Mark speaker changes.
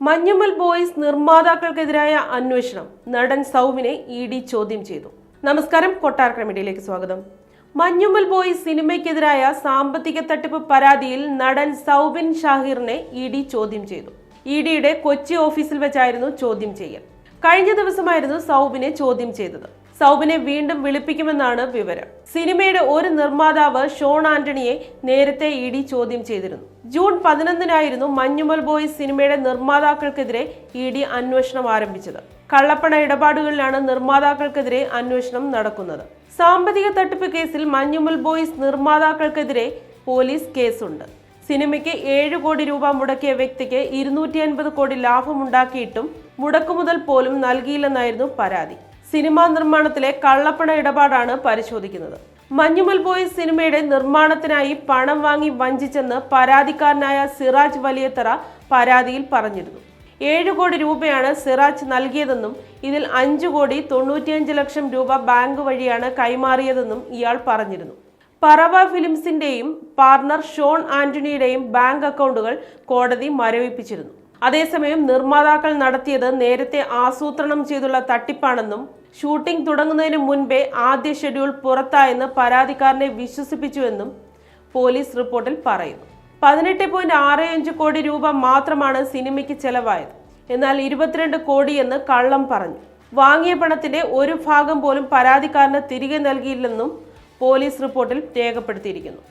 Speaker 1: Manjummel boys നിർമ്മാതാക്കൾക്കെതിരായ അന്വേഷണം. നടൻ സൗബിനെ ED ചോദ്യം ചെയ്തു. നമസ്കാരം, കൊട്ടാരക്കര മീഡിയയിലേക്ക് സ്വാഗതം. മഞ്ഞുമ്മൽ ബോയ്സ് സിനിമയ്ക്കെതിരായ സാമ്പത്തിക തട്ടിപ്പ് പരാതിയിൽ നടൻ സൗബിൻ ഷാഹിറിനെ ED ചോദ്യം ചെയ്തു. EDയുടെ കൊച്ചി ഓഫീസിൽ വെച്ചായിരുന്നു ചോദ്യം ചെയ്യൽ. കഴിഞ്ഞ ദിവസമായിരുന്നു സൗബിനെ ചോദ്യം ചെയ്തത്. സൗബിനെ വീണ്ടും വിളിപ്പിക്കുമെന്നാണ് വിവരം. സിനിമയുടെ ഒരു നിർമ്മാതാവ് ഷോൺ ആന്റണിയെ നേരത്തെ ED ചോദ്യം ചെയ്തിരുന്നു. ജൂൺ 11-നായിരുന്നു മഞ്ഞുമ്മൽ ബോയ്സ് സിനിമയുടെ നിർമ്മാതാക്കൾക്കെതിരെ ED അന്വേഷണം ആരംഭിച്ചത്. കള്ളപ്പണ ഇടപാടുകളിലാണ് നിർമ്മാതാക്കൾക്കെതിരെ അന്വേഷണം നടക്കുന്നത്. സാമ്പത്തിക തട്ടിപ്പ് കേസിൽ മഞ്ഞുമ്മൽ ബോയ്സ് നിർമ്മാതാക്കൾക്കെതിരെ പോലീസ് കേസുണ്ട്. സിനിമയ്ക്ക് 7 കോടി രൂപ മുടക്കിയ വ്യക്തിക്ക് 250 കോടി ലാഭമുണ്ടാക്കിയിട്ടും മുടക്കുമുതൽ പോലും നൽകിയില്ലെന്നായിരുന്നു പരാതി. സിനിമാ നിർമ്മാണത്തിലെ കള്ളപ്പണ ഇടപാടാണ് പരിശോധിക്കുന്നത്. മഞ്ഞുമ്മൽ ബോയ്സ് സിനിമയുടെ നിർമ്മാണത്തിനായി പണം വാങ്ങി വഞ്ചിച്ചെന്ന് പരാതിക്കാരനായ സിറാജ് വലിയത്തറ പരാതിയിൽ പറഞ്ഞിരുന്നു. 7 കോടി രൂപയാണ് സിറാജ് നൽകിയതെന്നും ഇതിൽ 5 കോടി 95 ലക്ഷം രൂപ ബാങ്ക് വഴിയാണ് കൈമാറിയതെന്നും ഇയാൾ പറഞ്ഞിരുന്നു. പറവ ഫിലിംസിന്റെയും പാർട്ണർ ഷോൺ ആന്റണിയുടെയും ബാങ്ക് അക്കൗണ്ടുകൾ കോടതി മരവിപ്പിച്ചിരുന്നു. അതേസമയം നിർമ്മാതാക്കൾ നടത്തിയത് നേരത്തെ ആസൂത്രണം ചെയ്തുള്ള തട്ടിപ്പാണെന്നും ഷൂട്ടിംഗ് തുടങ്ങുന്നതിന് മുൻപേ ആദ്യ ഷെഡ്യൂൾ പുറത്തായെന്ന് പരാതിക്കാരനെ വിശ്വസിപ്പിച്ചുവെന്നും പോലീസ് റിപ്പോർട്ടിൽ പറയുന്നു. 18.65 കോടി രൂപ മാത്രമാണ് സിനിമയ്ക്ക് ചെലവായത്. എന്നാൽ 22 കോടിയെന്ന് കള്ളം പറഞ്ഞു. വാങ്ങിയ പണത്തിന്റെ ഒരു ഭാഗം പോലും പരാതിക്കാരന് തിരികെ നൽകിയില്ലെന്നും പോലീസ് റിപ്പോർട്ടിൽ രേഖപ്പെടുത്തിയിരിക്കുന്നു.